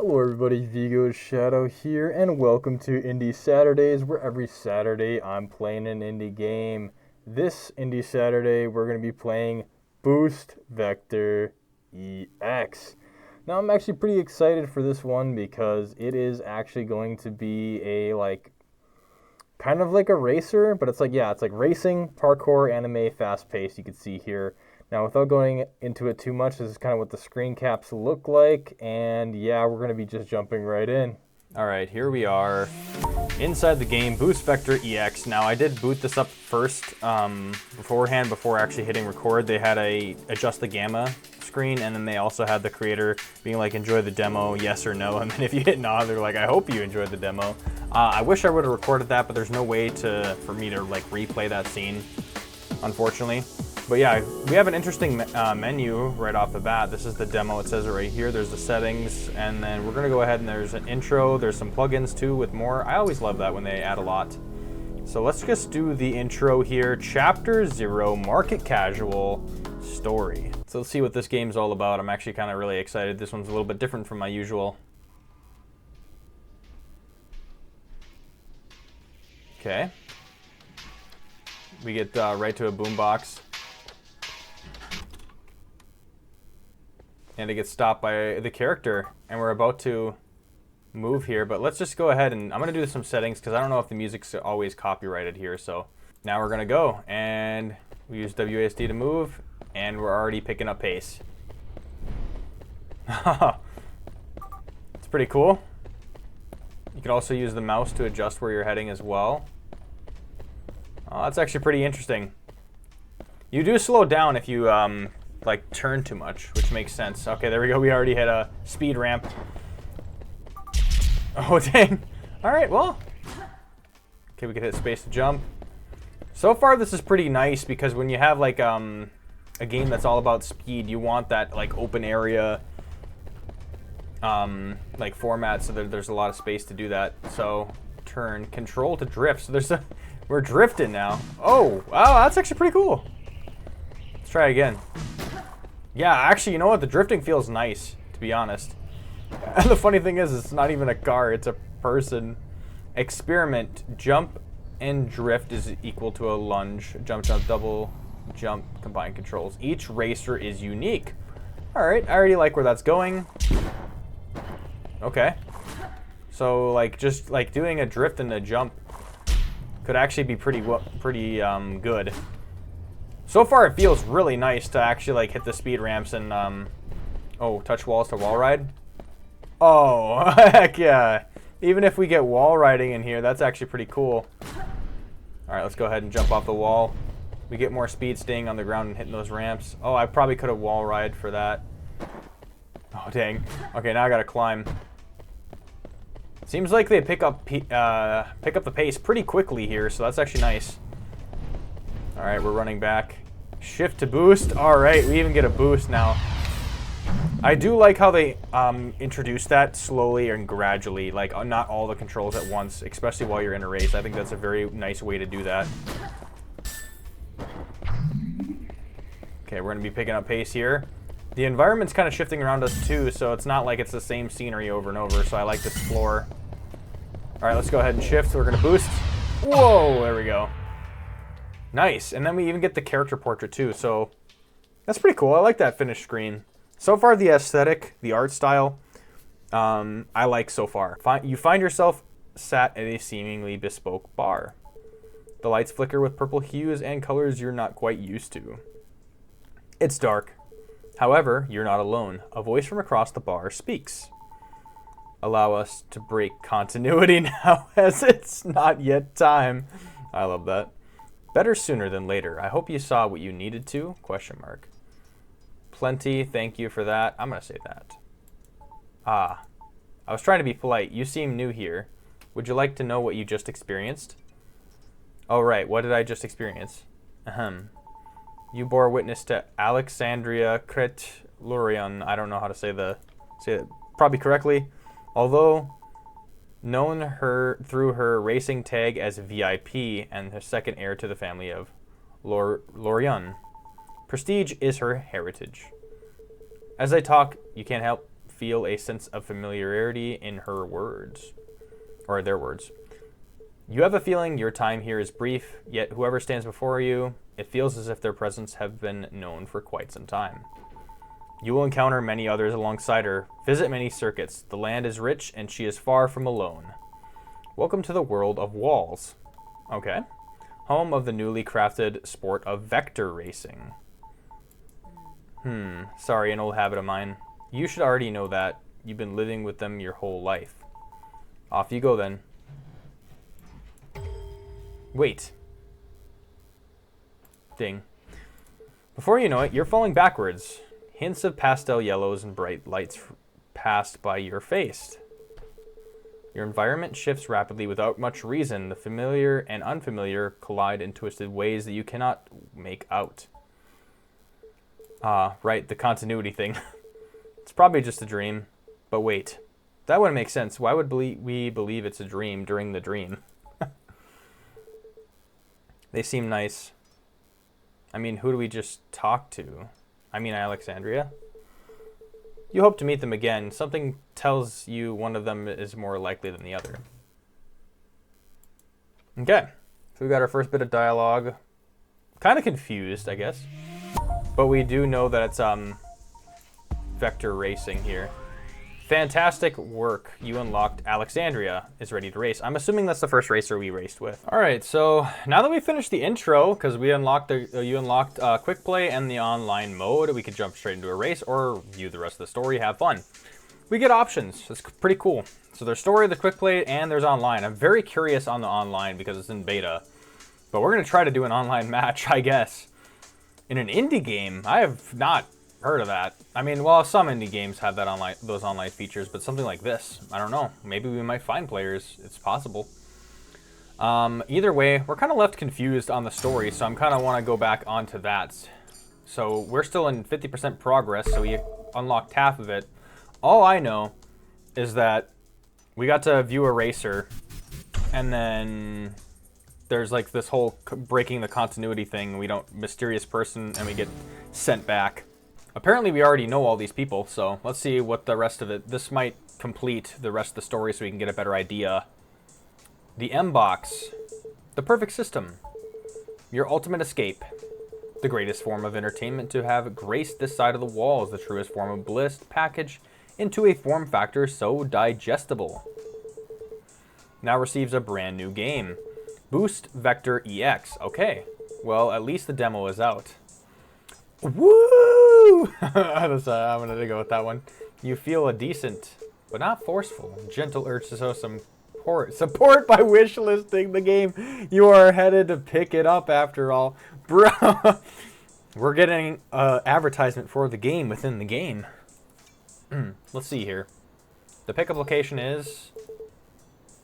Hello everybody, Vigo Shadow here, and welcome to Indie Saturdays, where every Saturday I'm playing an indie game. This Indie Saturday, we're going to be playing Boost Vector EX. Now, I'm actually pretty excited for this one because it is actually going to be kind of like a racer, but it's like racing, parkour, anime, fast-paced, you can see here. Now, without going into it too much, this is kind of what the screen caps look like, and yeah, we're going to be just jumping right in. All right, here we are inside the game, Boost Vector EX. Now, I did boot this up first beforehand, before actually hitting record. They had a adjust the gamma screen, and then they also had the creator being like, enjoy the demo, yes or no, and then if you hit no, they're like, I hope you enjoyed the demo. I wish I would have recorded that, but there's no way for me to like replay that scene, unfortunately. But yeah, we have an interesting menu right off the bat. This is the demo, it says it right here. There's the settings, and then we're gonna go ahead and there's an intro. There's some plugins too with more. I always love that when they add a lot. So let's just do the intro here. Chapter 0, Market Casual Story. So let's see what this game's all about. I'm actually kind of really excited. This one's a little bit different from my usual. Okay. We get right to a boombox. And it gets stopped by the character, and we're about to move here, but let's just go ahead and I'm gonna do some settings because I don't know if the music's always copyrighted here. So now we're gonna go, and we use WASD to move, and we're already picking up pace. It's pretty cool. You can also use the mouse to adjust where you're heading as well. Oh, that's actually pretty interesting. You do slow down if you like turn too much, which makes sense. Okay, there we go. We already hit a speed ramp. Oh, dang. All right, well. Okay, we can hit space to jump. So far, this is pretty nice because when you have like a game that's all about speed, you want that like open area like format so that there's a lot of space to do that. So turn, control to drift. So we're drifting now. Oh, wow, that's actually pretty cool. Let's try again. Yeah, actually, you know what? The drifting feels nice, to be honest. And the funny thing is, it's not even a car, it's a person. Experiment. Jump and drift is equal to a lunge. Jump, jump, double jump, combined controls. Each racer is unique. All right, I already like where that's going. Okay. So, like, just like doing a drift and a jump could actually be pretty good. So far, it feels really nice to actually like hit the speed ramps and oh, touch walls to wall ride. Oh, heck yeah! Even if we get wall riding in here, that's actually pretty cool. All right, let's go ahead and jump off the wall. We get more speed staying on the ground and hitting those ramps. Oh, I probably could have wall ride for that. Oh, dang. Okay, now I gotta climb. Seems like they pick up the pace pretty quickly here, so that's actually nice. All right, we're running back. Shift to boost. All right, we even get a boost now. I do like how they introduce that slowly and gradually, like not all the controls at once, especially while you're in a race. I think that's a very nice way to do that. Okay, we're gonna be picking up pace here. The environment's kind of shifting around us too, so it's not like it's the same scenery over and over, so I like to explore. All right, let's go ahead and shift. We're gonna boost. Whoa, there we go. Nice, and then we even get the character portrait too, so that's pretty cool. I like that finished screen. So far, the aesthetic, the art style, I like so far. You find yourself sat at a seemingly bespoke bar. The lights flicker with purple hues and colors you're not quite used to. It's dark. However, you're not alone. A voice from across the bar speaks. Allow us to break continuity now, as it's not yet time. I love that. Better sooner than later. I hope you saw what you needed to? Question mark. Plenty. Thank you for that. I'm going to say that. Ah. I was trying to be polite. You seem new here. Would you like to know what you just experienced? Oh, right. What did I just experience? Ahem. You bore witness to Alexandria Kretlurian. I don't know how to say it probably correctly. Although known her through her racing tag as VIP and the second heir to the family of Lorion. Prestige is her heritage. As I talk, you can't help feel a sense of familiarity in her words, or their words. You have a feeling your time here is brief, yet whoever stands before you, it feels as if their presence have been known for quite some time. You will encounter many others alongside her, visit many circuits. The land is rich, and she is far from alone. Welcome to the world of walls. Okay. Home of the newly crafted sport of vector racing. Sorry, an old habit of mine. You should already know that. You've been living with them your whole life. Off you go then. Wait. Ding. Before you know it, you're falling backwards. Hints of pastel yellows and bright lights passed by your face. Your environment shifts rapidly without much reason. The familiar and unfamiliar collide in twisted ways that you cannot make out. Right, the continuity thing. It's probably just a dream. But wait, that wouldn't make sense. Why would we believe it's a dream during the dream? They seem nice. I mean, who do we just talk to? I mean, Alexandria? You hope to meet them again. Something tells you one of them is more likely than the other. Okay. So we got our first bit of dialogue. Kind of confused, I guess. But we do know that it's vector racing here. Fantastic work. You unlocked Alexandria is ready to race. I'm assuming that's the first racer we raced with. All right, so now that we finished the intro, because we unlocked you unlocked quick play and the online mode, we could jump straight into a race or view the rest of the story, have fun. We get options. It's pretty cool. So there's story, the quick play, and there's online. I'm very curious on the online because it's in beta, but we're gonna try to do an online match, I guess. In an indie game, I have not heard of that. I mean, well, some indie games have that those online features, but something like this, I don't know. Maybe we might find players. It's possible. Either way, we're kind of left confused on the story, so I'm kind of want to go back onto that. So we're still in 50% progress, so we unlocked half of it. All I know is that we got to view a racer, and then there's like this whole breaking the continuity thing. We don't mysterious person, and we get sent back. Apparently we already know all these people, so let's see what the rest of it... This might complete the rest of the story so we can get a better idea. The M-Box. The perfect system. Your ultimate escape. The greatest form of entertainment to have graced this side of the wall is the truest form of bliss packaged into a form factor so digestible. Now receives a brand new game. Boost Vector EX. Okay, well, at least the demo is out. Woo! I'm gonna go with that one. You feel a decent, but not forceful, gentle urge to show some support by wishlisting the game. You are headed to pick it up after all. Bro, we're getting advertisement for the game within the game. Let's see here. The pickup location is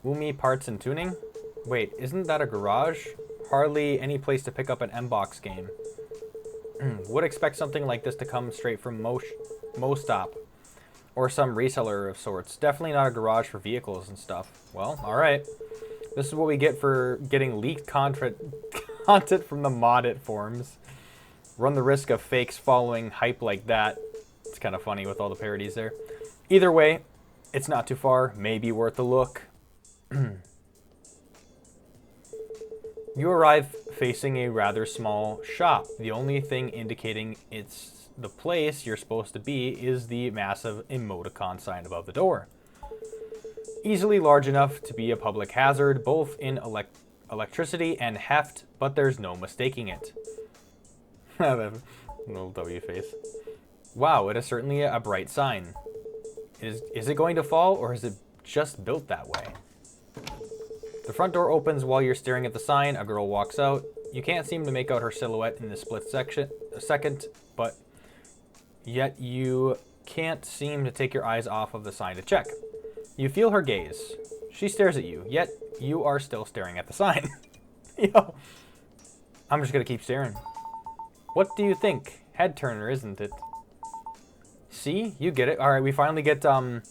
Umi Parts and Tuning. Wait, isn't that a garage? Hardly any place to pick up an M-Box game. Would expect something like this to come straight from Mostop or some reseller of sorts. Definitely not a garage for vehicles and stuff. Well, alright. This is what we get for getting leaked content from the Moddit forums. Run the risk of fakes following hype like that. It's kind of funny with all the parodies there. Either way, it's not too far. Maybe worth a look. You arrive facing a rather small shop. The only thing indicating it's the place you're supposed to be is the massive emoticon sign above the door. Easily large enough to be a public hazard, both in electricity and heft, but there's no mistaking it. Little W face. Wow, it is certainly a bright sign. Is it going to fall, or is it just built that way? The front door opens while you're staring at the sign. A girl walks out. You can't seem to make out her silhouette in the split second, but yet you can't seem to take your eyes off of the sign to check. You feel her gaze. She stares at you, yet you are still staring at the sign. Yo, I'm just gonna keep staring. What do you think? Head turner, isn't it? See? You get it. All right, we finally get a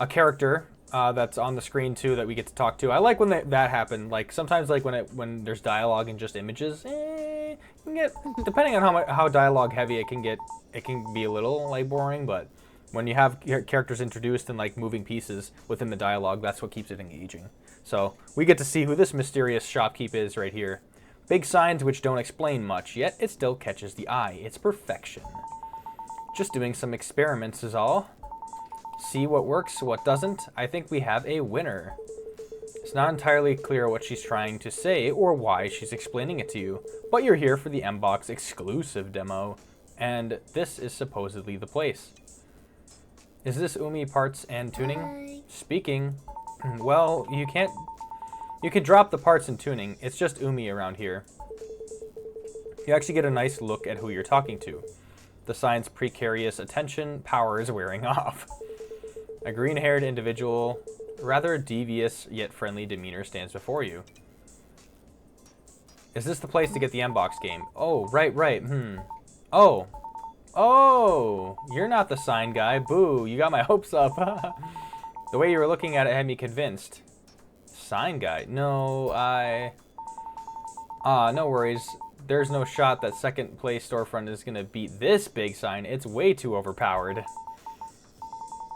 character that's on the screen too that we get to talk to. I like when that happen. Like sometimes, like when there's dialogue and just images, you can get, depending on how dialogue heavy it can get, it can be a little like boring. But When you have characters introduced and like moving pieces within the dialogue, that's what keeps it engaging. So we get to see who this mysterious shopkeep is right here. Big signs which don't explain much, yet it still catches the eye. It's perfection. Just doing some experiments is all. See what works, what doesn't. I think we have a winner. It's not entirely clear what she's trying to say or why she's explaining it to you, but you're here for the Mbox exclusive demo, and this is supposedly the place. Is this Umi parts and tuning? Hi. Speaking. Well, you can drop the parts and tuning. It's just Umi around here. You actually get a nice look at who you're talking to. The sign's precarious attention power is wearing off. A green-haired individual, rather devious yet friendly demeanor stands before you. Is this the place to get the Mbox game? Oh, right. Oh, you're not the sign guy. Boo, you got my hopes up. The way you were looking at it had me convinced. Sign guy? No, no worries. There's no shot that second place storefront is gonna beat this big sign. It's way too overpowered.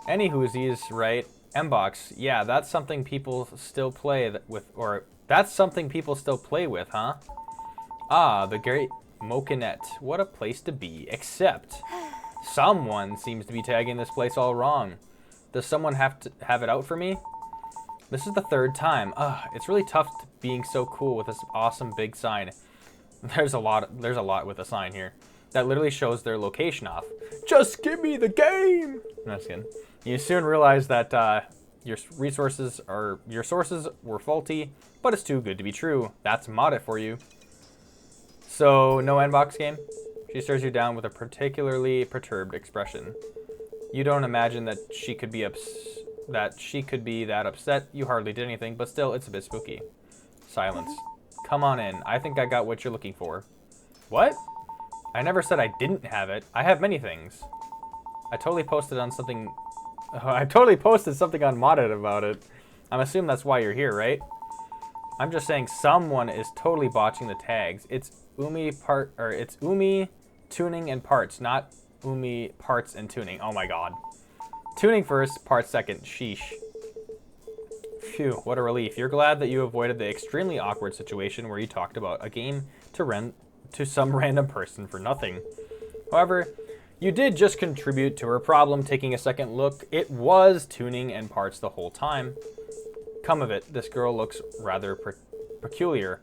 Any whoosies, right? Mbox, yeah, that's something people still play with, or that's something people still play with, huh? Ah, the great Mokinet. What a place to be. Except, someone seems to be tagging this place all wrong. Does someone have to have it out for me? This is the third time. It's really tough being so cool with this awesome big sign. There's a lot with a sign here that literally shows their location off. Just give me the game. No, just kidding. You soon realize that your sources were faulty, but it's too good to be true. That's Moddit for you. So, no Mbox game? She stares you down with a particularly perturbed expression. You don't imagine that she could be that upset. You hardly did anything, but still, it's a bit spooky. Silence. Come on in. I think I got what you're looking for. What? I never said I didn't have it. I have many things. I totally posted something on Moddit about it. I'm assuming that's why you're here, right? I'm just saying someone is totally botching the tags. It's Umi tuning and parts, not Umi parts and tuning. Oh my god. Tuning first, parts second. Sheesh. Phew, what a relief. You're glad that you avoided the extremely awkward situation where you talked about a game to some random person for nothing. However, you did just contribute to her problem. Taking a second look, it was tuning and parts the whole time. Come of it, this girl looks rather peculiar.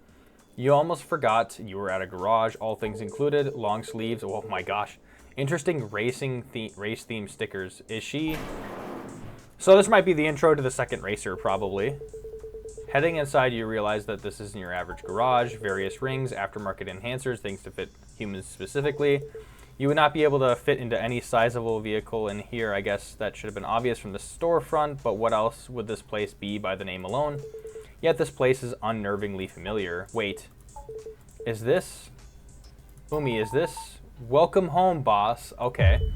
You almost forgot you were at a garage, all things included, long sleeves. Oh my gosh. Interesting race theme stickers. Is she? So this might be the intro to the second racer, probably. Heading inside, you realize that this isn't your average garage. Various rings, aftermarket enhancers, things to fit humans specifically. You would not be able to fit into any sizable vehicle in here. I guess that should have been obvious from the storefront, but what else would this place be by the name alone? Yet this place is unnervingly familiar. Wait, is this? Umi, is this? Welcome home, boss. Okay.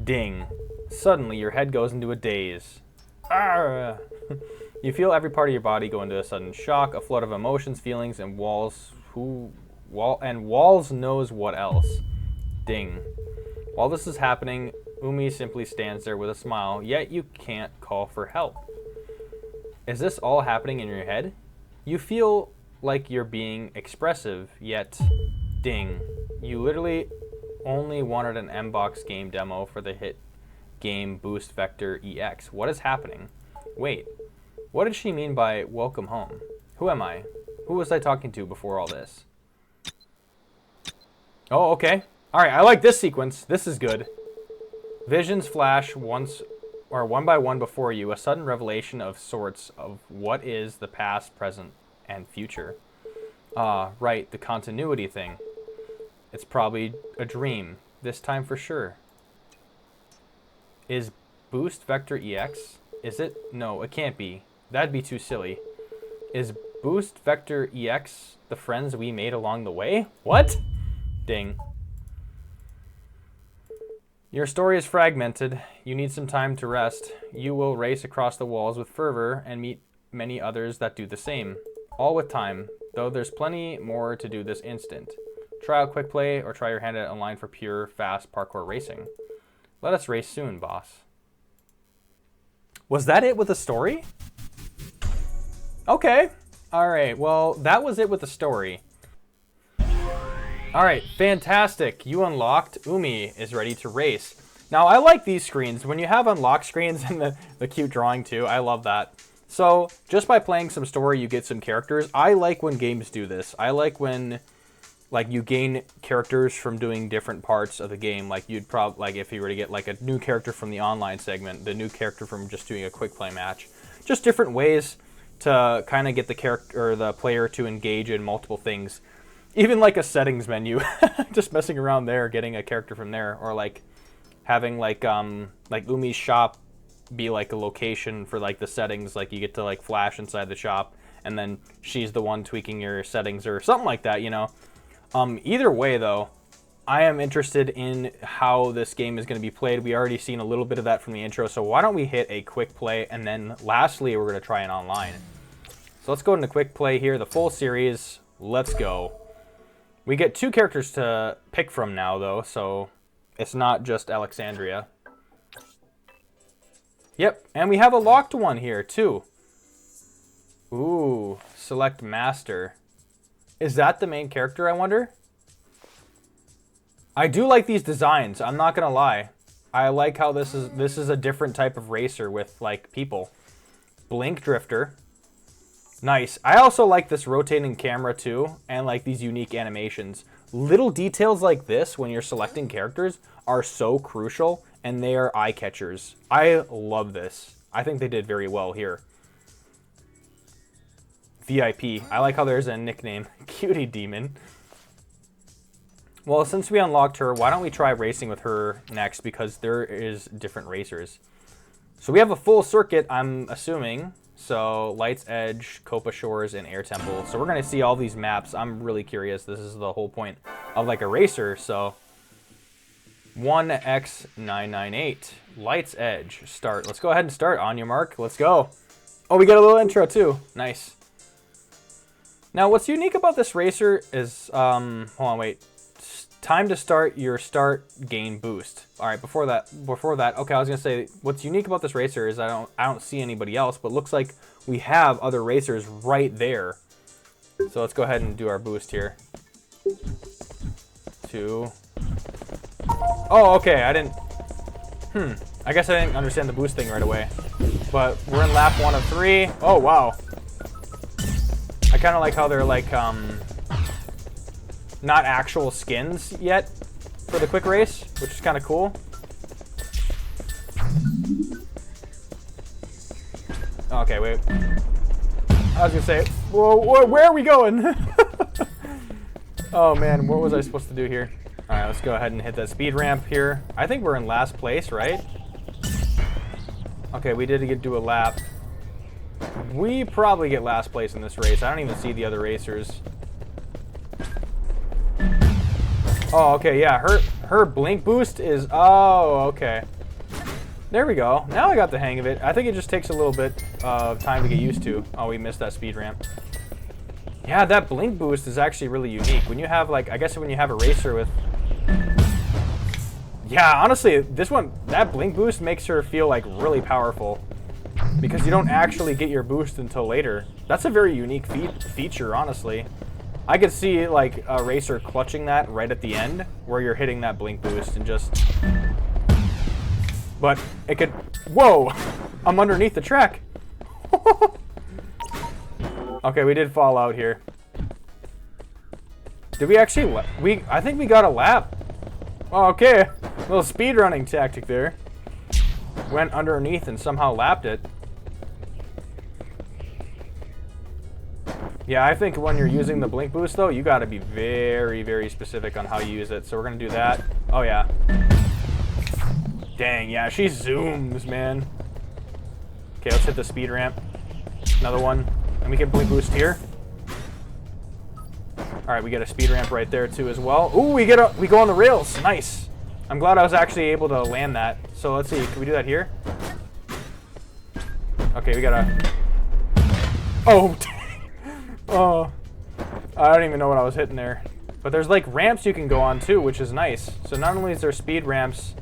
Ding. Suddenly, your head goes into a daze. Arrgh. You feel every part of your body go into a sudden shock, a flood of emotions, feelings, and walls knows what else. Ding. While this is happening, Umi simply stands there with a smile, yet you can't call for help. Is this all happening in your head? You feel like you're being expressive, yet ding. You literally only wanted an Mbox game demo for the hit game Boost Vector EX. What is happening? Wait, what did she mean by welcome home? Who am I? Who was I talking to before all this? Oh, okay. Alright, I like this sequence. This is good. Visions flash one by one before you, a sudden revelation of sorts of what is the past, present, and future. Right, the continuity thing. It's probably a dream, this time for sure. Is Boost Vector EX? Is it? No, it can't be. That'd be too silly. Is Boost Vector EX the friends we made along the way? What? Ding. Your story is fragmented. You need some time to rest. You will race across the walls with fervor and meet many others that do the same. All with time, though there's plenty more to do this instant. Try out quick play or try your hand at online for pure, fast parkour racing. Let us race soon, boss. Was that it with the story? Okay. All right. Well, that was it with the story. All right. Fantastic. You unlocked. Umi is ready to race. Now, I like these screens. When you have unlock screens and the cute drawing too, I love that. So, just by playing some story, you get some characters. I like when games do this. I like when, like, you gain characters from doing different parts of the game. Like, you'd probably, like, if you were to get, like, a new character from the online segment, the new character from just doing a quick play match. Just different ways to kind of get the character or the player to engage in multiple things. Even, like, a settings menu. Just messing around there, getting a character from there. Or, like, having, like Umi's shop be like a location for like the settings, like you get to like flash inside the shop and then she's the one tweaking your settings or something like that, you know. Either way though, I am interested in how this game is going to be played. We already seen a little bit of that from the intro, so why don't we hit a quick play and then lastly we're going to try an online. So let's go into quick play here, the full series. Let's go. We get 2 characters to pick from now though, so it's not just Alexandria. Yep, and we have a locked one here, too. Ooh, select master. Is that the main character, I wonder? I do like these designs, I'm not gonna lie. I like how this is a different type of racer with, like, people. Blink Drifter. Nice. I also like this rotating camera, too, and, like, these unique animations. Little details like this, when you're selecting characters, are so crucial, and they are eye catchers. I love this. I think they did very well here. VIP. I like how there's a nickname. Cutie Demon. Well, since we unlocked her, why don't we try racing with her next, because there is different racers. So we have a full circuit, I'm assuming. So Lights Edge, Copa Shores, and Air Temple. So we're going to see all these maps. I'm really curious. This is the whole point of like a racer. So 1x998, Lights Edge, start. Let's go ahead and start. On your mark, let's go. Oh, we got a little intro too. Nice. Now, what's unique about this racer is, hold on, wait. Time to start your start gain boost. All right, before that, okay, I was gonna say what's unique about this racer is I don't see anybody else, but looks like we have other racers right there. So let's go ahead and do our boost here. 2. Oh, okay, I guess I didn't understand the boost thing right away. But we're in lap 1 of 3. Oh, wow. I kind of like how they're like, not actual skins yet for the quick race, which is kind of cool. Okay, wait. I was gonna say, whoa, where are we going? Oh man, what was I supposed to do here? All right, let's go ahead and hit that speed ramp here. I think we're in last place, right? Okay, we did do a lap. We probably get last place in this race. I don't even see the other racers. Oh, okay, yeah, her blink boost is, oh, okay. There we go. Now I got the hang of it. I think it just takes a little bit of time to get used to. Oh, we missed that speed ramp. Yeah, that blink boost is actually really unique. When you have, like, I guess when you have a racer with... Yeah, honestly, this one, that blink boost makes her feel, like, really powerful. Because you don't actually get your boost until later. That's a very unique feature, honestly. I could see like a racer clutching that right at the end where you're hitting that blink boost and just... But it could... Whoa! I'm underneath the track. Okay, we did fall out here. Did we actually... I think we got a lap. Oh, okay. A little speed running tactic there. Went underneath and somehow lapped it. Yeah, I think when you're using the blink boost, though, you got to be very, very specific on how you use it. So we're going to do that. Oh, yeah. Dang, yeah, she zooms, man. Okay, let's hit the speed ramp. Another one. And we can blink boost here. All right, we get a speed ramp right there, too, as well. Ooh, we go on the rails. Nice. I'm glad I was actually able to land that. So let's see. Can we do that here? Okay, we got to... Oh, oh, I don't even know what I was hitting there. But there's like ramps you can go on too, which is nice. So not only is there speed ramps.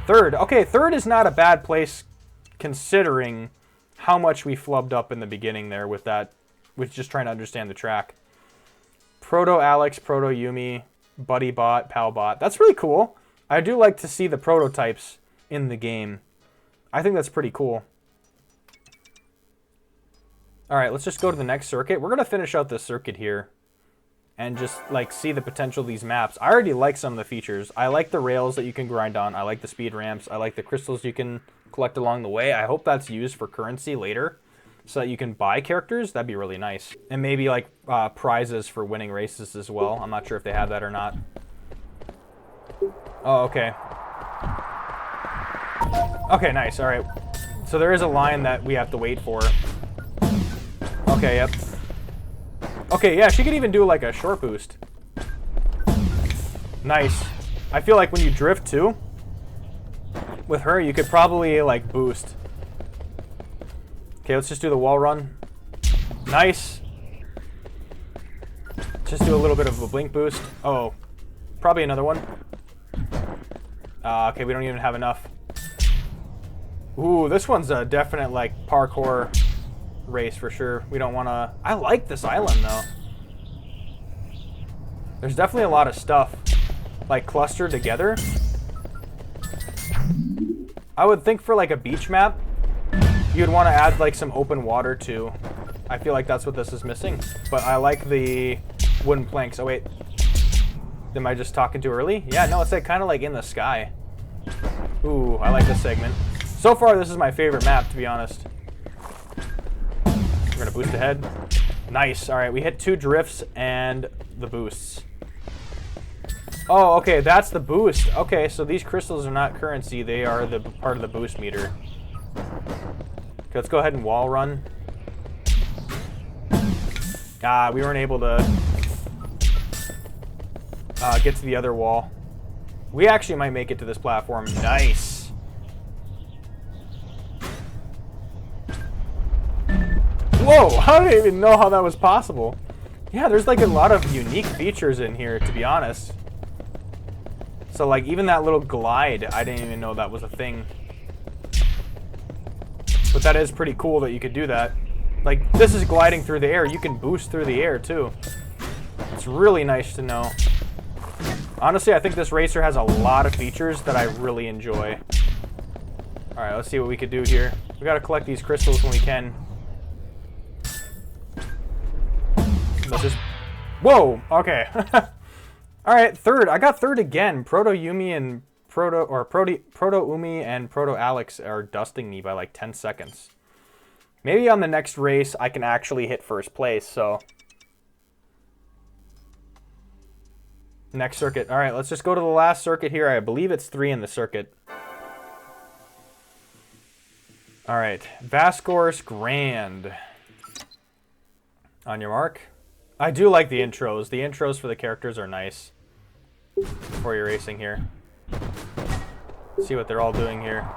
Third. Okay, third is not a bad place considering how much we flubbed up in the beginning there with that, with just trying to understand the track. Proto Alex, Proto Yumi, Buddy Bot, Pal Bot. That's really cool. I do like to see the prototypes in the game. I think that's pretty cool. All right, let's just go to the next circuit. We're going to finish out this circuit here and just like see the potential of these maps. I already like some of the features. I like the rails that you can grind on. I like the speed ramps. I like the crystals you can collect along the way. I hope that's used for currency later so that you can buy characters. That'd be really nice. And maybe like prizes for winning races as well. I'm not sure if they have that or not. Oh, okay. Okay, nice. All right. So there is a line that we have to wait for. Okay, yep. Okay, yeah, she could even do like a short boost. Nice. I feel like when you drift too, with her, you could probably like boost. Okay, let's just do the wall run. Nice. Just do a little bit of a blink boost. Oh, probably another one. Okay, we don't even have enough. Ooh, this one's a definite like parkour race for sure. We don't want to... I like this island though. There's definitely a lot of stuff like clustered together. I would think for like a beach map, you'd want to add like some open water too. I feel like that's what this is missing. But I like the wooden planks. Oh wait, am I just talking too early? Yeah, no, it's like kind of like in the sky. Ooh, I like this segment. So far, this is my favorite map, to be honest. We're gonna boost ahead. Nice. All right, we hit 2 drifts and the boosts. Oh, okay, that's the boost. Okay, so these crystals are not currency. They are the part of the boost meter. Okay, let's go ahead and wall run. We weren't able to get to the other wall. We actually might make it to this platform. Nice. Whoa, I don't even know how that was possible. Yeah, there's like a lot of unique features in here, to be honest. So like even that little glide, I didn't even know that was a thing. But that is pretty cool that you could do that. Like this is gliding through the air. You can boost through the air too. It's really nice to know. Honestly, I think this racer has a lot of features that I really enjoy. All right, let's see what we could do here. We gotta collect these crystals when we can. Let's just... Whoa, okay. All right, third. I got third again. Proto Yumi and Proto Umi and Proto Alex are dusting me by like 10 seconds. Maybe on the next race I can actually hit first place, so... Next circuit. All right, let's just go to the last circuit here. I believe it's 3 in the circuit. All right, Vascourse Grand. On your mark. I do like the intros. The intros for the characters are nice. Before you're racing here. See what they're all doing here.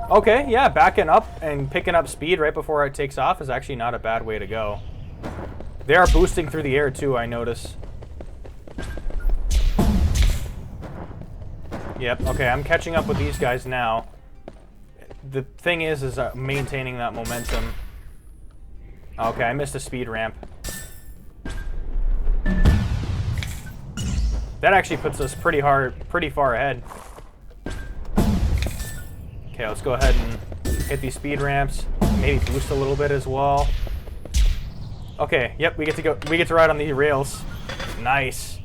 Okay, yeah, backing up and picking up speed right before it takes off is actually not a bad way to go. They are boosting through the air too, I notice. Yep, okay, I'm catching up with these guys now. The thing is maintaining that momentum. Okay, I missed a speed ramp. That actually puts us pretty far ahead. Okay, let's go ahead and hit these speed ramps. Maybe boost a little bit as well. Okay, yep, we get to ride on the rails. Nice.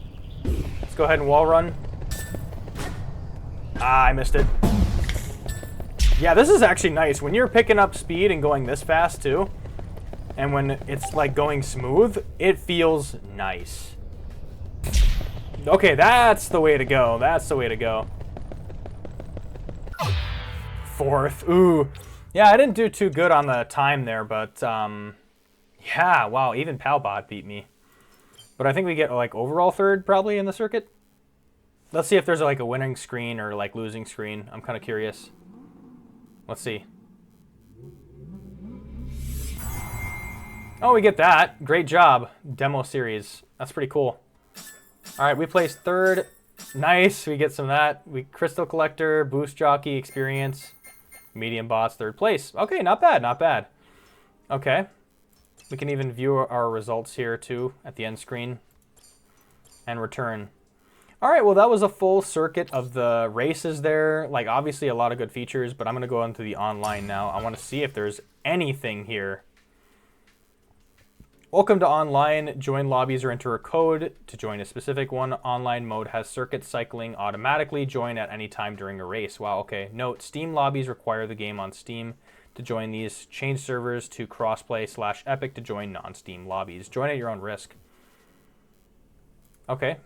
Let's go ahead and wall run. I missed it. Yeah, this is actually nice. When you're picking up speed and going this fast too, and when it's like going smooth, it feels nice. Okay, that's the way to go. That's the way to go. Fourth. Ooh. Yeah, I didn't do too good on the time there, but yeah, wow, even Palbot beat me. But I think we get like overall third probably in the circuit. Let's see if there's like a winning screen or like losing screen. I'm kind of curious. Let's see. Oh, we get that. Great job. Demo series. That's pretty cool. All right, we placed third Nice. We get some of that. Crystal Collector, Boost Jockey, Experience, Medium Boss, 3rd place. Okay, not bad, not bad. Okay. We can even view our results here too at the end screen and return. All right, well, that was a full circuit of the races there. Like, obviously a lot of good features, but I'm going to go into the online now. I want to see if there's anything here. Welcome to online. Join lobbies or enter a code to join a specific one. Online mode has circuit cycling automatically. Join at any time during a race. Wow, okay. Note, Steam lobbies require the game on Steam to join these. Change servers to crossplay/Epic to join non-Steam lobbies. Join at your own risk. Okay.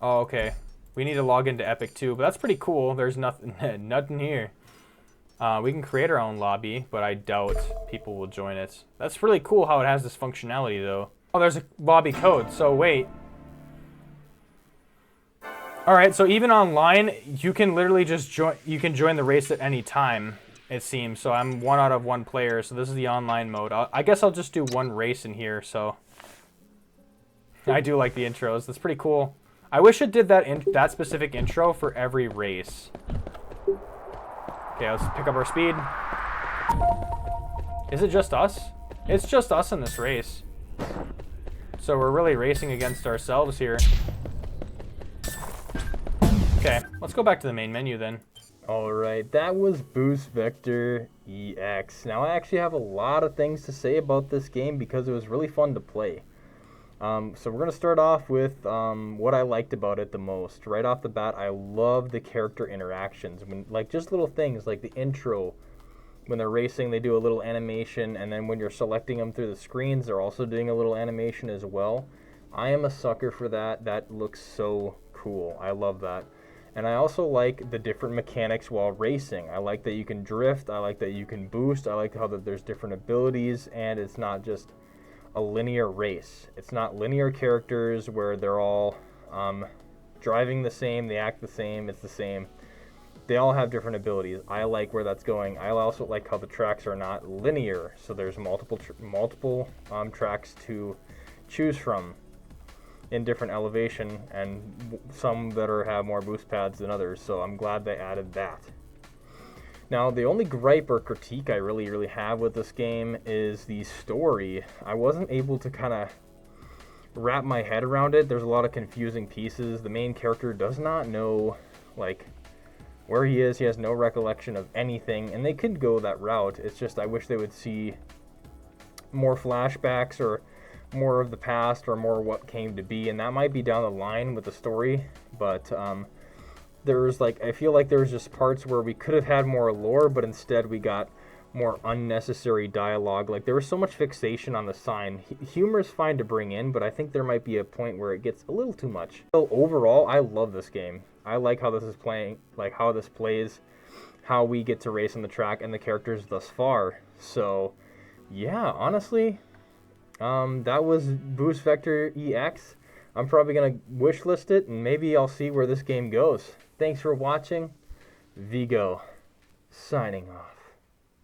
Oh, okay. We need to log into Epic too, but that's pretty cool. There's nothing, nothing here. We can create our own lobby, but I doubt people will join it. That's really cool how it has this functionality, though. Oh, there's a lobby code. So wait. All right. So even online, you can literally just join. You can join the race at any time, it seems. So I'm 1 out of 1 player. So this is the online mode. I guess I'll just do 1 race in here. So I do like the intros. That's pretty cool. I wish it did that specific intro for every race. Okay, let's pick up our speed. Is it just us? It's just us in this race. So we're really racing against ourselves here. Okay, let's go back to the main menu then. All right, that was Boost Vector EX. Now, I actually have a lot of things to say about this game because it was really fun to play. So we're going to start off with what I liked about it the most. Right off the bat, I love the character interactions. Like just little things like the intro. When they're racing, they do a little animation, and then when you're selecting them through the screens, they're also doing a little animation as well. I am a sucker for that. That looks so cool. I love that. And I also like the different mechanics while racing. I like that you can drift. I like that you can boost. I like how that there's different abilities, and it's not just a linear race. It's not linear characters where they're all driving the same, they act the same, it's the same. They all have different abilities. I like where that's going. I also like how the tracks are not linear, so there's multiple tracks to choose from in different elevation, and some that have more boost pads than others, so I'm glad they added that. Now, the only gripe or critique I really have with this game is the story. I wasn't able to kind of wrap my head around it. There's a lot of confusing pieces. The main character does not know, like, where he is. He has no recollection of anything, and they could go that route. It's just I wish they would see more flashbacks or more of the past or more what came to be, and that might be down the line with the story, but there's I feel like there was just parts where we could have had more lore, but instead we got more unnecessary dialogue. Like there was so much fixation on the sign. Humor is fine to bring in, but I think there might be a point where it gets a little too much. So overall, I love this game. I like how this is playing, like how this plays, how we get to race on the track, and the characters thus far. So yeah, honestly, that was Boost Vector EX. I'm probably gonna wishlist it, and maybe I'll see where this game goes. Thanks for watching. Vigo, signing off.